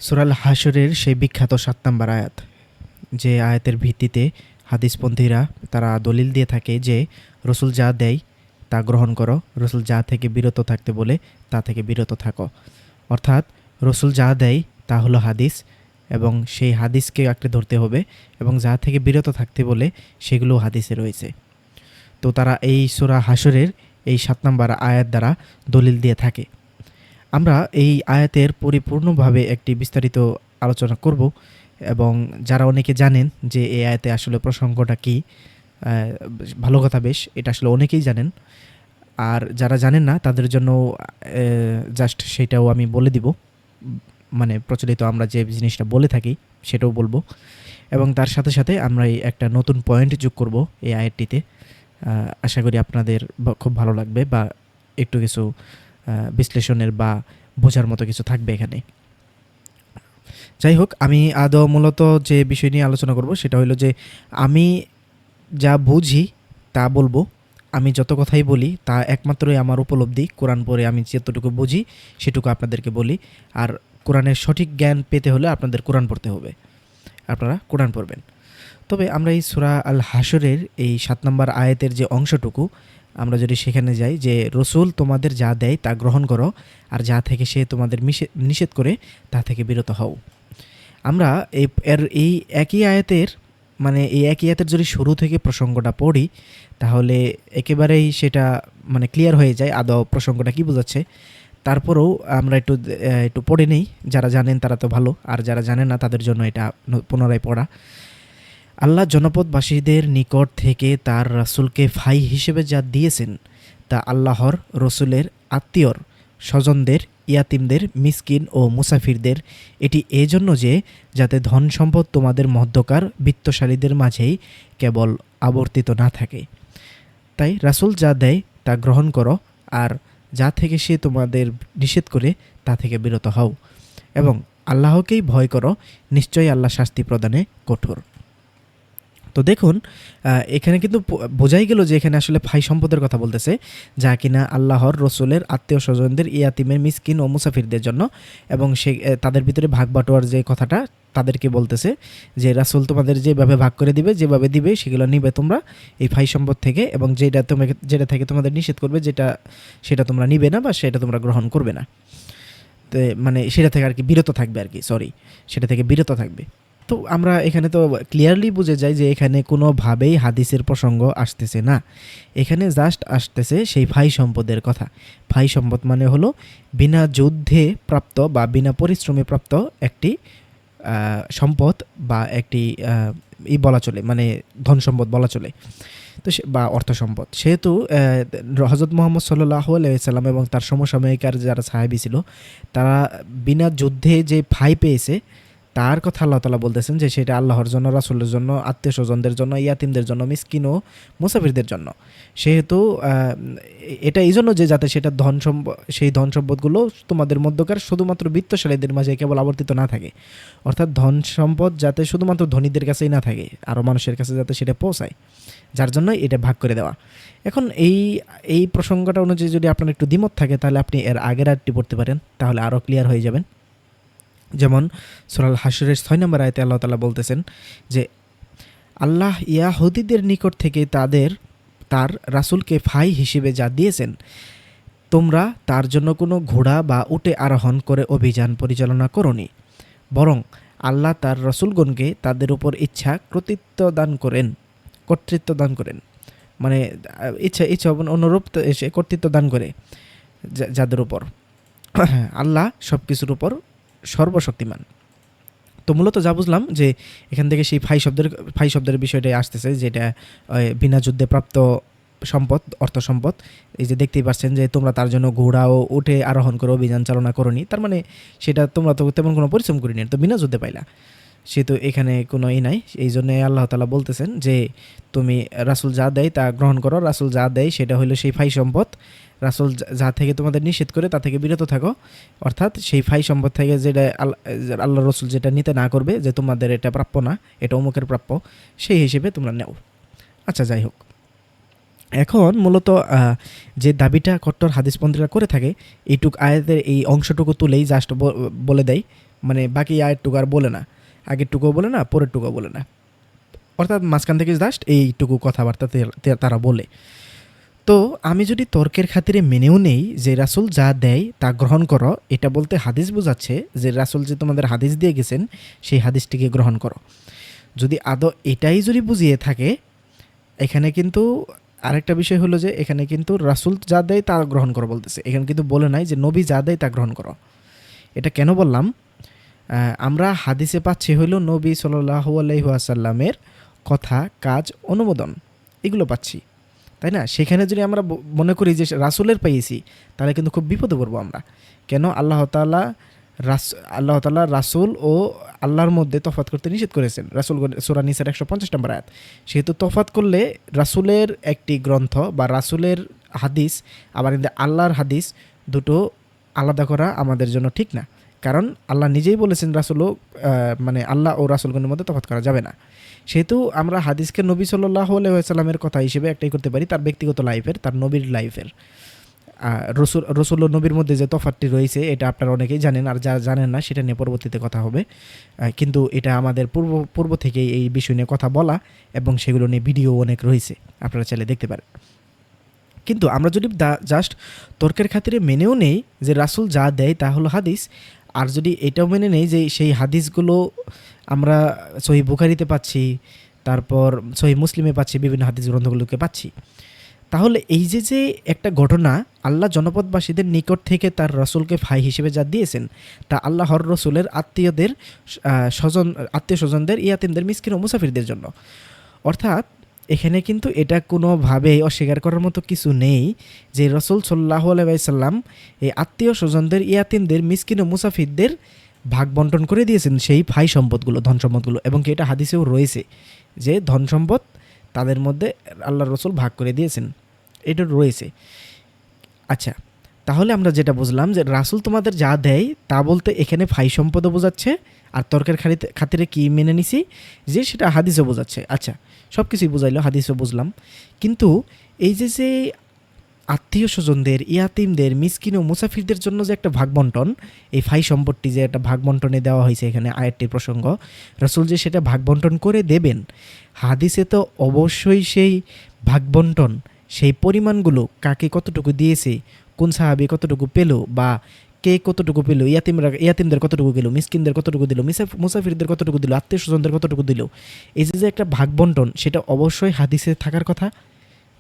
সূরা আল হাশরের সেই বিখ্যাত ৭ নাম্বার আয়াত, যে আয়াতের ভিত্তিতে হাদিসপন্থীরা তারা দলিল দিয়ে থাকে যে রসুল যা দেয় তা গ্রহণ করো, রসুল যা থেকে বিরত থাকতে বলে তা থেকে বিরত থাকো। অর্থাৎ রসুল যা দেয় তা হলো হাদিস, এবং সেই হাদিসকে আঁকড়ে ধরতে হবে, এবং যা থেকে বিরত থাকতে বলে সেগুলো হাদিসে রয়েছে। তো তারা এই সূরা হাশরের এই ৭ নাম্বার আয়াত দ্বারা দলিল দিয়ে থাকে। আমরা এই আয়াতের পরিপূর্ণভাবে একটি বিস্তারিত আলোচনা করব, এবং যারা অনেকে জানেন যে এই আয়াতে আসলে প্রসঙ্গটা কী, ভালো কথা, বেশ, এটা আসলে অনেকেই জানেন। আর যারা জানেন না তাদের জন্য জাস্ট সেটাও আমি বলে দিব, মানে প্রচলিত আমরা যে জিনিসটা বলে থাকি সেটাও বলবো, এবং তার সাথে সাথে আমরা এই একটা নতুন পয়েন্ট যোগ করব এই আয়াতটিতে। আশা করি আপনাদের খুব ভালো লাগবে, বা একটু কিছু বিশ্লেষণের বা বোঝার মতো কিছু থাকবে এখানে। যাই হোক, আমি আদৌ মূলত যে বিষয় নিয়ে আলোচনা করব সেটা হলো যে আমি যা বুঝি তা বলবো। আমি যত কথাই বলি তা একমাত্রই আমার উপলব্ধি, কোরআন পড়ে আমি যতটুকু বুঝি সেটুকু আপনাদেরকে বলি। আর কোরআনের সঠিক জ্ঞান পেতে হলে আপনাদের কোরআন পড়তে হবে, আপনারা কোরআন পড়বেন। তবে আমরা এই সূরা আল হাশরের এই ৭ নম্বর আয়াতের যে অংশটুকু, আমরা যদি সেখানে যাই যে রসুল তোমাদের যা দেয় তা গ্রহণ করো, আর যা থেকে সে তোমাদের নিষেধ করে তা থেকে বিরত হও। আমরা এই একই আয়াতের, মানে এই একই আয়াতের যদি শুরু থেকে প্রসঙ্গটা পড়ি তাহলে একেবারেই সেটা মানে ক্লিয়ার হয়ে যায় আদৌ প্রসঙ্গটা কী বোঝাচ্ছে। তারপরেও আমরা একটু পড়ে নেই, যারা জানেন তারা তো ভালো, আর যারা জানেন না তাদের জন্য এটা পুনরায় পড়া। আল্লাহ জনপদবাসীদের নিকট থেকে তার রাসূলকে ভাই হিসেবে যা দিয়েছেন তা আল্লাহর রসুলের আত্মীয়র স্বজনদের, ইয়াতিমদের, মিসকিন ও মুসাফিরদের, এটি এজন্য যে যাতে ধন সম্পদ তোমাদের মধ্যকার বিত্তশালীদের মাঝেই কেবল আবর্তিত না থাকে। তাই রাসূল যা দেয় তা গ্রহণ করো, আর যা থেকে সে তোমাদের নিষেধ করে তা থেকে বিরত হও, এবং আল্লাহকেই ভয় করো, নিশ্চয়ই আল্লাহ শাস্তি প্রদানে কঠোর। তো দেখুন, এখানে কিন্তু বোঝাই গেল যে এখানে আসলে ভাই সম্পদের কথা বলতেছে, যা কিনা আল্লাহর রসুলের আত্মীয় স্বজনদের, ইয়াতিমের, মিসকিন ও মুসাফিরদের জন্য, এবং সে তাদের ভিতরে ভাগ বাটোয়ার যে কথাটা তাদেরকে বলতেছে যে রাসূল তোমাদের যেভাবে ভাগ করে দিবে, যেভাবে দিবে সেগুলো নিবে তোমরা এই ভাই সম্পদ থেকে, এবং যেটা থেকে তোমাদের নিষেধ করবে সেটা তোমরা নিবে না, বা সেটা তোমরা গ্রহণ করবে না। তো মানে সেটা থেকে আর কি বিরত থাকবে, আর কি সেটা থেকে বিরত থাকবে। তো আমরা এখানে তো ক্লিয়ারলি বুঝে যাই যে এখানে কোনোভাবেই হাদিসের প্রসঙ্গ আসতেছে না, এখানে জাস্ট আসতেছে সেই ভাই সম্পদের কথা। ভাই সম্পদ মানে হলো বিনা যুদ্ধে প্রাপ্ত বা বিনা পরিশ্রমে প্রাপ্ত একটি সম্পদ, বা একটি বলা চলে, মানে ধন সম্পদ বলা চলে, তো বা অর্থ সম্পদ। সেহেতু হযরত মুহাম্মদ সাল্লাল্লাহু আলাইহি ওয়াসাল্লাম এবং তার সমসাময়িকার যারা সাহাবী ছিল তারা বিনা যুদ্ধে যে ভাই পেয়েছে তার কথা আল্লাহ তাআলা বলতেছেন যে সেটা আল্লাহর জন্য, রাসূলের জন্য, আত্মীয় স্বজনদের জন্য, ইয়াতিমদের জন্য, মিসকিন ও মুসাফিরদের জন্য। সেহেতু এটা এই জন্য যে যাতে সেটা সেই ধন সম্পদগুলো তোমাদের মধ্যকার শুধুমাত্র বিত্তশালীদের মাঝে কেবল আবর্তিত না থাকে, অর্থাৎ ধন সম্পদ যাতে শুধুমাত্র ধনীদের কাছেই না থাকে, আরও মানুষের কাছে যাতে সেটা পৌঁছায়, যার জন্য এটা ভাগ করে দেওয়া। এখন এই প্রসঙ্গটা অনুযায়ী যদি আপনার একটু দ্বিমত থাকে তাহলে আপনি এর আগের আয়াতটি পড়তে পারেন, তাহলে আরও ক্লিয়ার হয়ে যাবেন। যেমন সূরা আল হাশরের ৬ নম্বর আয়াতে আল্লাহ তাআলা বলতেছেন যে আল্লাহ ইয়াহুদীদের নিকট থেকে তার রাসূলকে ভাই হিসেবে যা দিয়েছেন, তোমরা তার জন্য কোনো ঘোড়া বা উটে আরোহণ করে অভিযান পরিচালনা করোনি, বরং আল্লাহ তার রাসূলগণকে তাদের উপর কর্তৃত্ব দান করেন, মানে ইচ্ছা অনুরূপ এসে কর্তৃত্ব দান করে যাদের উপর আল্লাহ সব কিছুর উপর সর্বশক্তিমান। তো মূলত যা বুঝলাম যে এখান থেকে সেই ভাই শব্দের বিষয়টাই আসতেছে, যেটা বিনা যুদ্ধে প্রাপ্ত সম্পদ, অর্থ সম্পদ। এই যে দেখতেই পাচ্ছেন যে তোমরা তার জন্য ঘোড়া ও উঠে আরোহণ করে অভিযান চালনা করোনি, তার মানে সেটা তোমরা তো তেমন কোনো পরিশ্রম করিনি, তো বিনা যুদ্ধে পাইলা, সে তো এখানে কোনো নাই। এই জন্যে আল্লাহ তাআলা বলতেছেন যে তুমি রাসূল যা দেয় তা গ্রহণ করো, রাসূল যা দেয় সেটা হলো সেই ভাই সম্পদ, রাসূল যা থেকে তোমাদের নিষেধ করে তা থেকে বিরত থাকো, অর্থাৎ সেই ভাই সম্পদ থেকে যেটা আল্লাহ রসুল যেটা নিতে না করবে, যে তোমাদের এটা প্রাপ্য না, এটা অমুকের প্রাপ্য, সেই হিসেবে তোমরা নেও। আচ্ছা, যাই হোক, এখন মূলত যে দাবিটা কট্টর হাদিসপন্থীরা করে থাকে এইটুক আয়াতের এই অংশটুকু তুলেই জাস্ট বলে দেয় মানে বাকি আয়েরটুকু আর বলে না, আগেরটুকুও বলে না, পরেরটুকুও বলে না, অর্থাৎ মাঝখান থেকে জাস্ট এইটুকু কথাবার্তা তারা বলে। তো আমি যদি তর্কের খাতিরে মেনেও নেই যে রাসূল যা দেয় তা গ্রহণ করো, এটা বলতে হাদিস বোঝাচ্ছে যে রাসূল যে তোমাদের হাদিস দিয়ে গেছেন সেই হাদিসটিকে গ্রহণ করো। যদি আদৌ এটাই যদি বুঝিয়ে থাকে, এখানে কিন্তু আরেকটা বিষয় হলো যে এখানে কিন্তু রাসূল যা দেয় তা গ্রহণ করো বলতেছে, এখানে কিন্তু বলে নাই যে নবী যা দেয় তা গ্রহণ করো। এটা কেন বললাম? আমরা হাদিসে পাচ্ছি হইল নবী সাল্লাল্লাহু আলাইহি ওয়াসাল্লামের কথা, কাজ, অনুমোদন, এগুলো পাচ্ছি, তাই না? সেখানে যদি আমরা মনে করি যে রাসূলের পেয়েছি, তাহলে কিন্তু খুব বিপদে পড়বো আমরা। কেন? আল্লাহ তাআলা রাসূল ও আল্লাহর মধ্যে তফাৎ করতে নিষেধ করেছেন। রাসূল সূরা নিসার 150 নম্বর আয়াত। সেহেতু তফাৎ করলে রাসূলের একটি গ্রন্থ বা রাসূলের হাদিস আবার আল্লাহর হাদিস দুটো আলাদা করা আমাদের জন্য ঠিক না। কারণ আল্লাহ নিজেই বলেছেন রাসূলও মানে আল্লাহ ও রাসূলগণের মধ্যে তফাৎ করা যাবে না। সেহেতু আমরা হাদিসকে নবী সাল্লাল্লাহু আলাইহি ওয়াসাল্লামের কথা হিসেবে একটাই করতে পারি, তার ব্যক্তিগত লাইফের, তার নবীর লাইফের। রসুল ও নবীর মধ্যে যে তফাৎটি রয়েছে এটা আপনারা অনেকেই জানেন, আর যারা জানেন না সেটা নিয়ে পরবর্তীতে কথা হবে। কিন্তু এটা আমাদের পূর্ব থেকেই এই বিষয় নিয়ে কথা বলা এবং সেগুলো নিয়ে ভিডিও অনেক রয়েছে, আপনারা চাইলে দেখতে পারেন। কিন্তু আমরা যদি জাস্ট তর্কের খাতিরে মেনেও নেই যে রাসূল যা দেয় তা হলো হাদিস, আর যদি এটাও মেনে নেই যে সেই হাদিসগুলো আমরা সহিহ বুখারীতে পাচ্ছি, তারপর সহিহ মুসলিমে পাচ্ছি, বিভিন্ন হাদিস গ্রন্থগুলোকে পাচ্ছি, তাহলে এই যে একটা ঘটনা আল্লাহ জনপদবাসীদের নিকট থেকে তার রসুলকে ভাই হিসেবে যা দিয়েছেন তা আল্লাহর রসুলের আত্মীয় স্বজনদের, ইয়াতিমদের, মিসকিন ও মুসাফিরদের জন্য। অর্থাৎ এখানে কিন্তু এটা কোনোভাবেই অস্বীকার করার মতো কিছু নেই যে রসুল সাল্লাল্লাহু আলাইহি ওয়াসাল্লাম এই আত্মীয় স্বজনদের, ইয়াতিমদের, মিসকিন ও মুসাফিরদের ভাগ বন্টন করে দিয়েছেন সেই ভাই সম্পদগুলো, ধন সম্পদগুলো, এবং কি এটা হাদিসেও রয়েছে যে ধন সম্পদ তাদের মধ্যে আল্লাহর রসুল ভাগ করে দিয়েছেন, এটা রয়েছে। আচ্ছা, তাহলে আমরা যেটা বুঝলাম যে রাসূল তোমাদের যা দেয় তা বলতে এখানে ভাই সম্পদও বোঝাচ্ছে, আর তর্কের খাতিরে কি মেনে নিছি যে সেটা হাদিসও বোঝাচ্ছে। আচ্ছা, সব কিছুই বুঝাইলো, হাদিসও বুঝলাম, কিন্তু এই যে আত্মীয় স্বজনদের, ইয়াতিমদের, মিসকিন ও মুসাফিরদের জন্য যে একটা ভাগ বন্টন, এই ভাই সম্পদটি যে একটা ভাগ বন্টনে দেওয়া হয়েছে, এখানে আয়াতটির প্রসঙ্গ, রাসূল যে সেটা ভাগ বন্টন করে দেবেন, হাদিসে তো অবশ্যই সেই ভাগ বন্টন, সেই পরিমাণগুলো কাকে কতটুকু দিয়েছে, কোন সাহাবী কতটুকু পেল, বা কে কতটুকু পেল, ইয়াতিমদের কতটুকু দিল, মিসকিনদের কতটুকু দিল, মুসাফিরদের কতটুকু দিল, আত্মীয় স্বজনদের কতটুকু দিল, এই যে একটা ভাগ বন্টন, সেটা অবশ্যই হাদিসে থাকার কথা।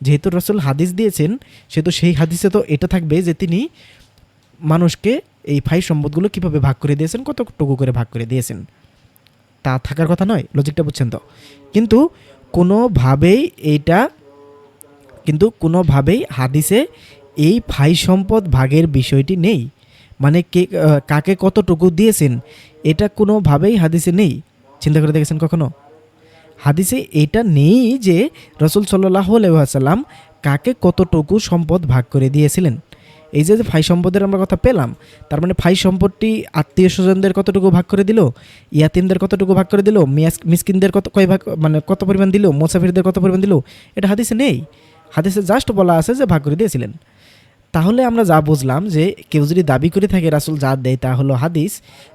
যেহেতু রাসূল হাদিস দিয়েছেন, সেহেতু সেই হাদিসে তো এটা থাকবে যে তিনি মানুষকে এই ভাই সম্পদগুলো কীভাবে ভাগ করে দিয়েছেন, কতটুকু করে ভাগ করে দিয়েছেন, তা থাকার কথা নয়। লজিকটা বুঝছেন তো? কিন্তু কোনোভাবেই হাদিসে এই ভাই সম্পদ ভাগের বিষয়টি নেই, মানে কাকে কতটুকু দিয়েছেন এটা কোনোভাবেই হাদিসে নেই। চিন্তা করে দেখেছেন কখনো? হাদিসে এটা নেই যে রাসূল সাল্লাল্লাহু আলাইহি ওয়াসাল্লাম কাকে কতটুকু সম্পদ ভাগ করে দিয়েছিলেন। এই যে ভাই সম্পদের আমরা কথা পেলাম, তার মানে ভাই সম্পদটি আত্মীয় স্বজনদের কতটুকু ভাগ করে দিল, ইয়াতিমদের কতটুকু ভাগ করে দিল, মিসকিনদের কত পরিমাণ দিল, মুসাফিরদের কত পরিমাণ দিল, এটা হাদিসে নেই। হাদিসে জাস্ট বলা আছে যে ভাগ করে দিয়েছিলেন। তাহলে আমরা যা বুঝলাম যে কেউ যদি দাবি করে থাকে রাসূল যা দেয় তা হলো হাদিস,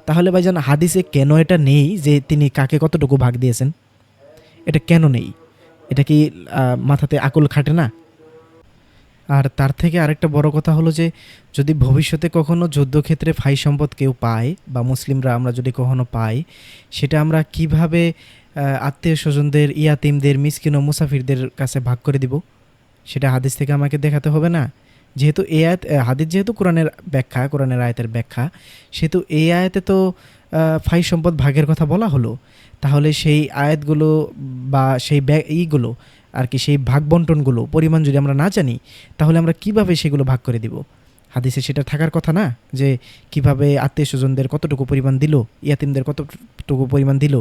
তাহলে ভাইজান হাদিসে কেন এটা নেই যে তিনি কাকে কতটুকু ভাগ দিয়েছেন? এটা কেন নেই? এটা কি মাথাতে আকল খাটে না? আর তার থেকে আরেকটা বড় কথা হলো যে যদি ভবিষ্যতে কখনো যুদ্ধক্ষেত্রে ভাই সম্পদ কেউ পায়, বা মুসলিমরা আমরা যদি কখনো পাই, সেটা আমরা কিভাবে আত্মীয় স্বজনদের, ইয়াতিমদের, মিসকিন ও মুসাফিরদের কাছে ভাগ করে দিব? সেটা হাদিস থেকে আমাকে দেখাতে হবে না? যেহেতু এই হাদিস যেহেতু কোরআনের আয়াতের ব্যাখ্যা, সেহেতু এই আয়াতে তো ভাই সম্পদ ভাগের কথা বলা হলো। তাহলে সেই আয়াতগুলো বা সেই এইগুলো আর কি, সেই ভাগ বন্টনগুলো পরিমাণ যদি আমরা না জানি, তাহলে আমরা কিভাবে সেগুলো ভাগ করে দিব? হাদিসে সেটা থাকার কথা না যে কিভাবে আত্মীয় স্বজনদের কতটুকু পরিমাণ দিল, ইয়াতিমদের কতটুকু পরিমাণ দিল,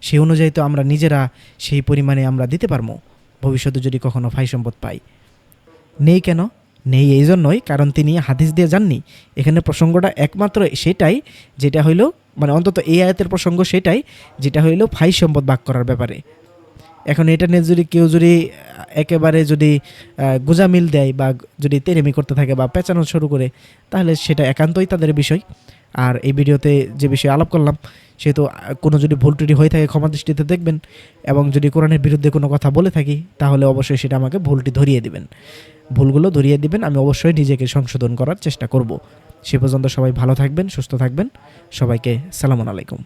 সেই অনুযায়ী তো আমরা নিজেরা সেই পরিমাণে আমরা দিতে পারবো ভবিষ্যতে যদি কখনো ভাই সম্পদ পাই। নেই কেন? নেই এই জন্যই কারণ তিনি হাদিস দিয়ে যাননি। এখানে প্রসঙ্গটা একমাত্র সেটাই যেটা হইল, মানে অন্তত এই আয়াতের প্রসঙ্গ সেটাই যেটা হইল ভাই সম্পদ ভাগ করার ব্যাপারে। এখন এটা নিয়ে যদি কেউ একেবারে গোজামিল দেয় বা যদি তেরেমি করতে থাকে বা পেঁচানো শুরু করে, তাহলে সেটা একান্তই তাদের বিষয়। আর এই ভিডিওতে যে বিষয়ে আলাপ করলাম সেহেতু কোনো যদি ভুল ত্রুটি হয়ে থাকে ক্ষমা দৃষ্টিতে দেখবেন, এবং যদি কোরআনের বিরুদ্ধে কোনো কথা বলে থাকি তাহলে অবশ্যই সেটা আমাকে ভুলটি ধরিয়ে দিবেন, ভুলগুলো ধরিয়ে দিবেন। আমি অবশ্যই নিজেকে সংশোধন করার চেষ্টা করব। সে পর্যন্ত সবাই ভালো থাকবেন, সুস্থ থাকবেন। সবাইকে সালামু আলাইকুম।